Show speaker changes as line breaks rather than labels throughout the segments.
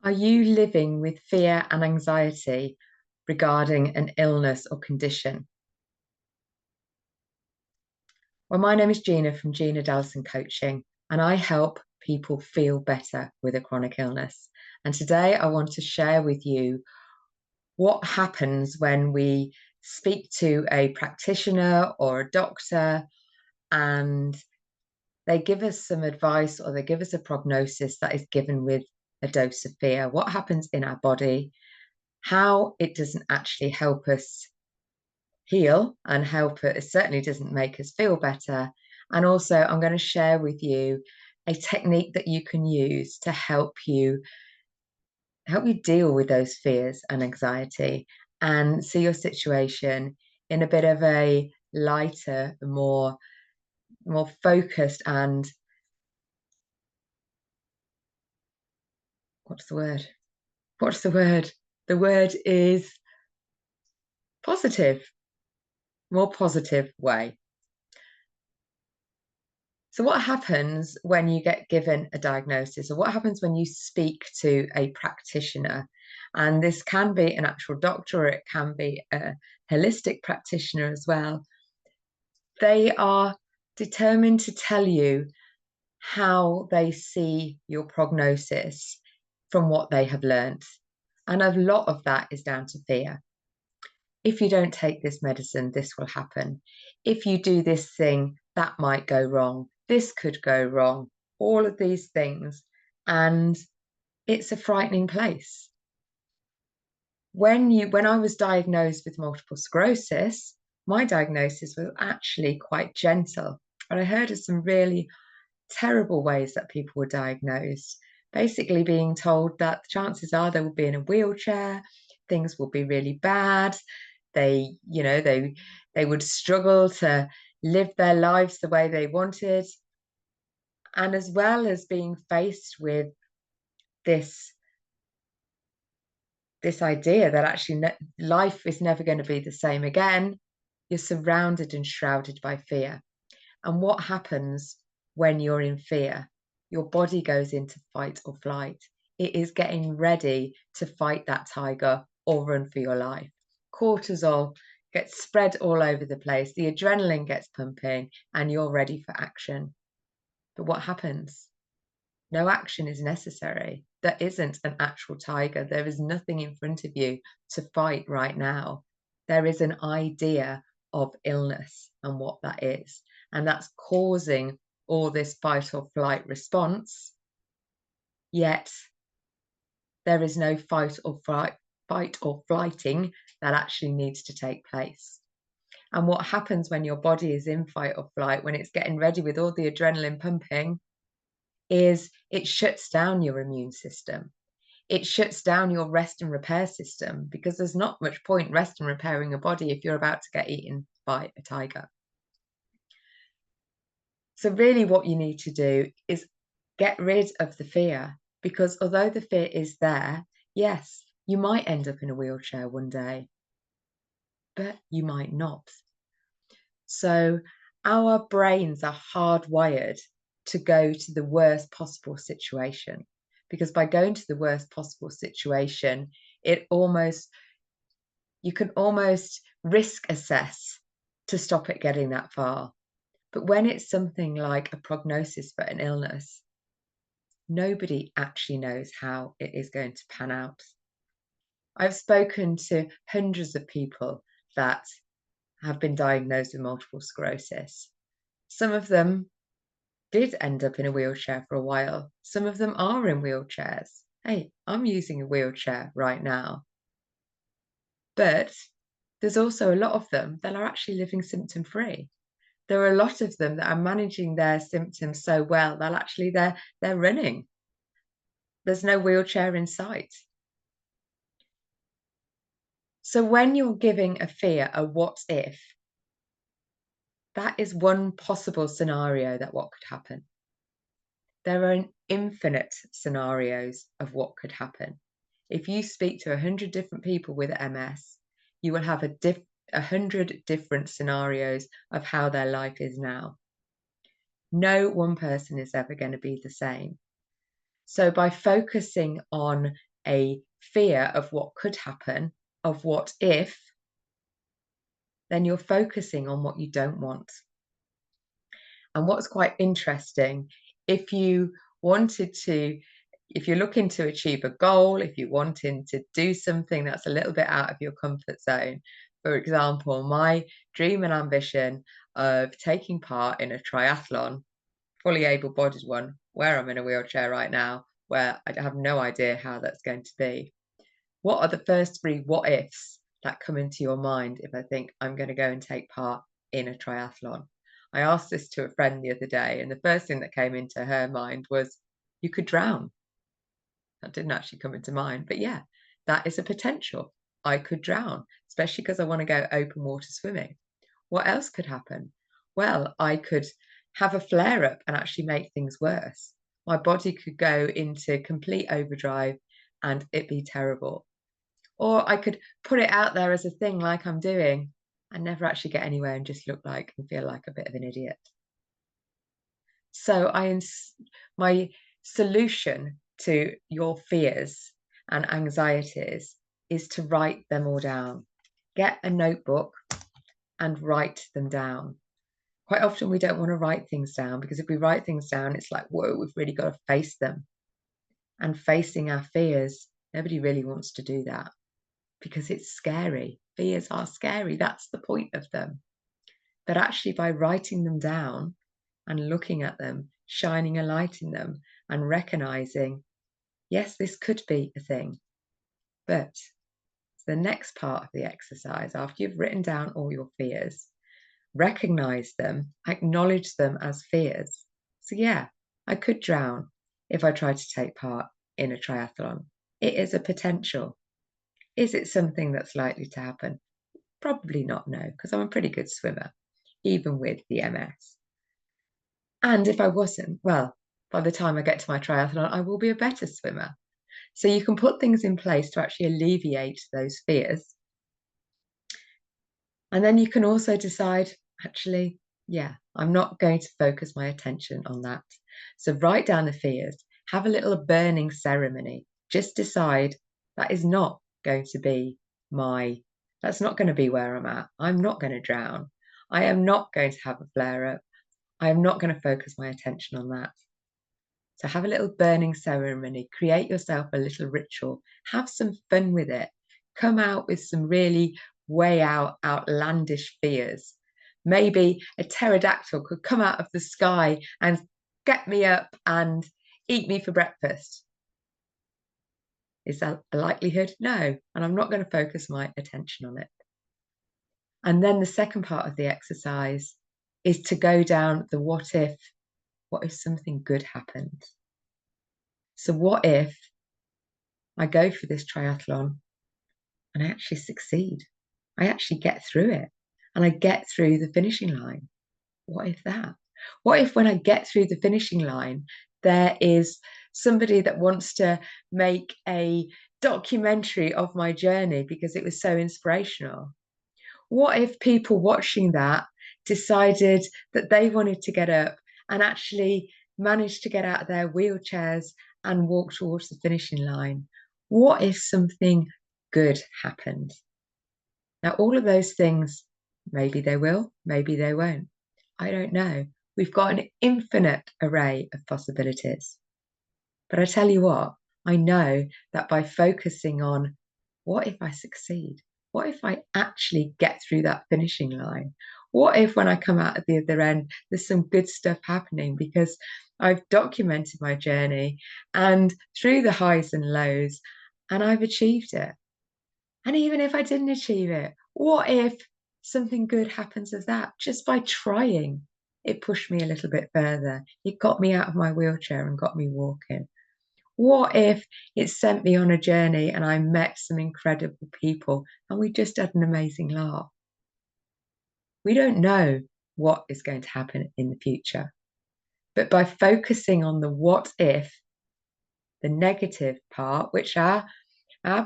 Are you living with fear and anxiety regarding an illness or condition? Well, my name is Gina from Gina Dallison Coaching, and I help people feel better with a chronic illness. And today I want to share with you what happens when we speak to a practitioner or a doctor and they give us some advice or they give us a prognosis that is given with a dose of fear. What happens in our body, how it doesn't actually help us heal and help it certainly doesn't make us feel better. And also, I'm going to share with you a technique that you can use to help you deal with those fears and anxiety and see your situation in a bit of a lighter, more focused and what's the word? What's the word? The word is positive, more positive way. So what happens when you get given a diagnosis, or what happens when you speak to a practitioner? And this can be an actual doctor, or it can be a holistic practitioner as well. They are determined to tell you how they see your prognosis from what they have learnt. And a lot of that is down to fear. If you don't take this medicine, this will happen. If you do this thing, that might go wrong. This could go wrong. All of these things. And it's a frightening place. When I was diagnosed with multiple sclerosis, my diagnosis was actually quite gentle. But I heard of some really terrible ways that people were diagnosed. Basically being told that the chances are they will be in a wheelchair, things will be really bad. They would struggle to live their lives the way they wanted. And as well as being faced with this idea that actually life is never going to be the same again, you're surrounded and shrouded by fear. And what happens when you're in fear? Your body goes into fight or flight. It is getting ready to fight that tiger or run for your life. Cortisol gets spread all over the place. The adrenaline gets pumping and you're ready for action. But what happens? No action is necessary. There isn't an actual tiger. There is nothing in front of you to fight right now. There is an idea of illness and what that is. And that's causing all this fight or flight response. Yet there is no fight or flighting that actually needs to take place. And what happens when your body is in fight or flight, when it's getting ready with all the adrenaline pumping, is it shuts down your immune system. It shuts down your rest and repair system, because there's not much point rest and repairing a body if you're about to get eaten by a tiger. So really what you need to do is get rid of the fear, because although the fear is there, yes, you might end up in a wheelchair one day, but you might not. So our brains are hardwired to go to the worst possible situation, because by going to the worst possible situation, you can almost risk assess to stop it getting that far. But when it's something like a prognosis for an illness, nobody actually knows how it is going to pan out. I've spoken to hundreds of people that have been diagnosed with multiple sclerosis. Some of them did end up in a wheelchair for a while. Some of them are in wheelchairs. Hey, I'm using a wheelchair right now. But there's also a lot of them that are actually living symptom-free. There are a lot of them that are managing their symptoms so well that actually they're running. There's no wheelchair in sight. So when you're giving a fear a what if, that is one possible scenario that what could happen. There are an infinite scenarios of what could happen. If you speak to 100 different people with MS, you will have 100 different scenarios of how their life is now. No one person is ever going to be the same. So by focusing on a fear of what could happen, of what if, then you're focusing on what you don't want. And what's quite interesting, if you wanted to, if you're looking to achieve a goal, if you're wanting to do something that's a little bit out of your comfort zone, for example, my dream and ambition of taking part in a triathlon, fully able-bodied one, where I'm in a wheelchair right now, where I have no idea how that's going to be. What are the first 3 what ifs that come into your mind if I think I'm going to go and take part in a triathlon? I asked this to a friend the other day, and the first thing that came into her mind was, you could drown. That didn't actually come into mind, but yeah, that is a potential. I could drown, especially because I want to go open water swimming. What else could happen? Well, I could have a flare-up and actually make things worse. My body could go into complete overdrive and it'd be terrible. Or I could put it out there as a thing like I'm doing and never actually get anywhere and just look like and feel like a bit of an idiot. So my solution to your fears and anxieties is to write them all down. Get a notebook and write them down. Quite often we don't want to write things down, because if we write things down, it's like, whoa, we've really got to face them. And facing our fears, nobody really wants to do that because it's scary. Fears are scary. That's the point of them. But actually, by writing them down and looking at them, shining a light in them and recognizing, yes, this could be a thing. But the next part of the exercise, after you've written down all your fears, recognize them, acknowledge them as fears. So yeah, I could drown if I tried to take part in a triathlon. It is a potential. Is it something that's likely to happen? Probably not, no, because I'm a pretty good swimmer, even with the MS. And if I wasn't, well, by the time I get to my triathlon, I will be a better swimmer. So you can put things in place to actually alleviate those fears. And then you can also decide, actually, yeah, I'm not going to focus my attention on that. So write down the fears, have a little burning ceremony. Just decide that is not going to be that's not going to be where I'm at. I'm not going to drown. I am not going to have a flare up. I am not going to focus my attention on that. So have a little burning ceremony, create yourself a little ritual, have some fun with it. Come out with some really way out, outlandish fears. Maybe a pterodactyl could come out of the sky and get me up and eat me for breakfast. Is that a likelihood? No. And I'm not going to focus my attention on it. And then the second part of the exercise is to go down the what if something good happened? So what if I go for this triathlon and I actually succeed? I actually get through it and I get through the finishing line. What if that? What if when I get through the finishing line, there is somebody that wants to make a documentary of my journey because it was so inspirational? What if people watching that decided that they wanted to get up and actually managed to get out of their wheelchairs and walk towards the finishing line? What if something good happened? Now, all of those things, maybe they will, maybe they won't. I don't know. We've got an infinite array of possibilities. But I tell you what, I know that by focusing on what if I succeed? What if I actually get through that finishing line? What if when I come out at the other end, there's some good stuff happening because I've documented my journey and through the highs and lows, and I've achieved it. And even if I didn't achieve it, what if something good happens of that? Just by trying, it pushed me a little bit further. It got me out of my wheelchair and got me walking. What if it sent me on a journey and I met some incredible people and we just had an amazing laugh? We don't know what is going to happen in the future. But by focusing on the what if, the negative part, which our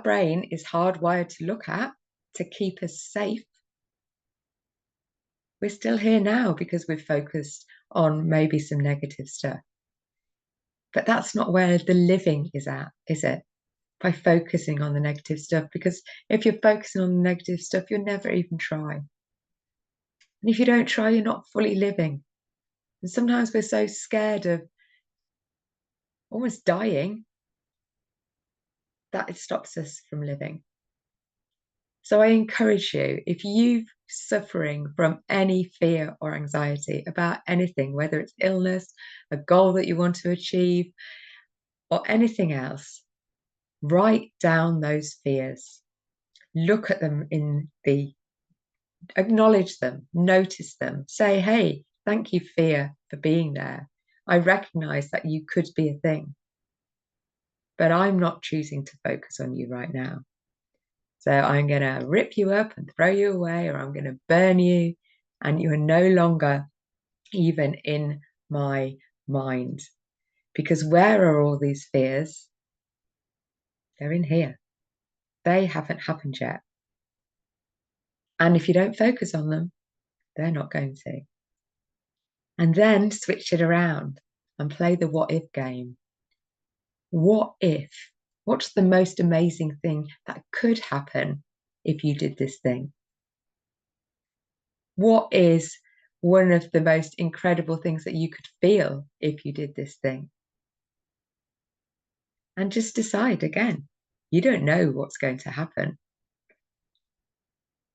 brain is hardwired to look at to keep us safe, we're still here now because we've focused on maybe some negative stuff. But that's not where the living is at, is it? by focusing on the negative stuff, because if you're focusing on the negative stuff, you'll never even try. And if you don't try, you're not fully living. And sometimes we're so scared of almost dying that it stops us from living. So I encourage you, if you're suffering from any fear or anxiety about anything, whether it's illness, a goal that you want to achieve, or anything else, write down those fears. Look at them acknowledge them, notice them, say, hey, thank you, fear, for being there. I recognize that you could be a thing, but I'm not choosing to focus on you right now. So I'm going to rip you up and throw you away, or I'm going to burn you, and you are no longer even in my mind. Because where are all these fears? They're in here. They haven't happened yet. And if you don't focus on them, they're not going to. And then switch it around and play the what if game. What if? What's the most amazing thing that could happen if you did this thing? What is one of the most incredible things that you could feel if you did this thing? And just decide again. You don't know what's going to happen.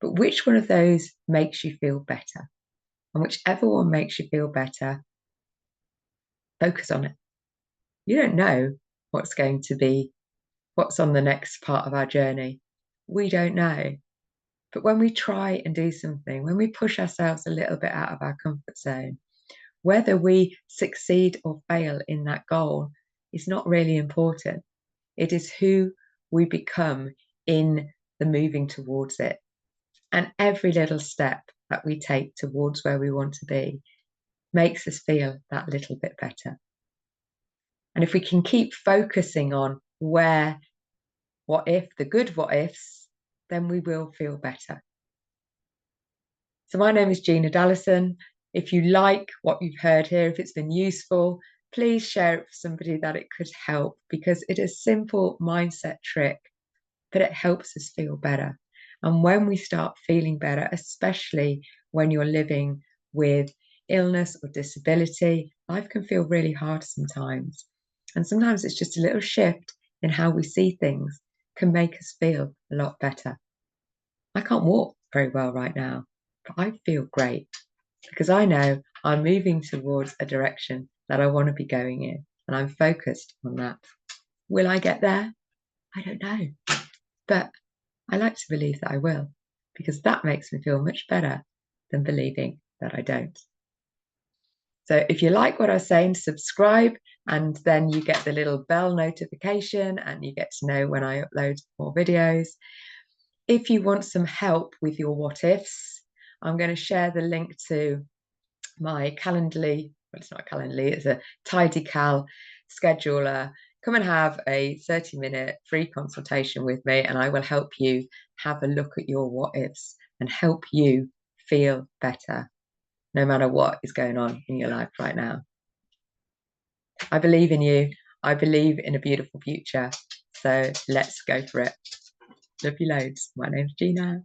But which one of those makes you feel better? And whichever one makes you feel better, focus on it. You don't know what's going to be, what's on the next part of our journey. We don't know. But when we try and do something, when we push ourselves a little bit out of our comfort zone, whether we succeed or fail in that goal is not really important. It is who we become in the moving towards it. And every little step that we take towards where we want to be makes us feel that little bit better. And if we can keep focusing on the good what ifs, then we will feel better. So my name is Gina Dallison. If you like what you've heard here, if it's been useful, please share it with somebody that it could help, because it is a simple mindset trick, but it helps us feel better. And when we start feeling better, especially when you're living with illness or disability, life can feel really hard sometimes. And sometimes it's just a little shift in how we see things can make us feel a lot better. I can't walk very well right now, but I feel great because I know I'm moving towards a direction that I want to be going in, and I'm focused on that. Will I get there? I don't know, but I like to believe that I will, because that makes me feel much better than believing that I don't. So if you like what I was saying, subscribe, and then you get the little bell notification and you get to know when I upload more videos. If you want some help with your what ifs, I'm going to share the link to my Calendly. Well, it's not a Calendly, it's a TidyCal scheduler. Come and have a 30-minute free consultation with me, and I will help you have a look at your what ifs and help you feel better, no matter what is going on in your life right now. I believe in you. I believe in a beautiful future. So let's go for it. Love you loads. My name's Gina.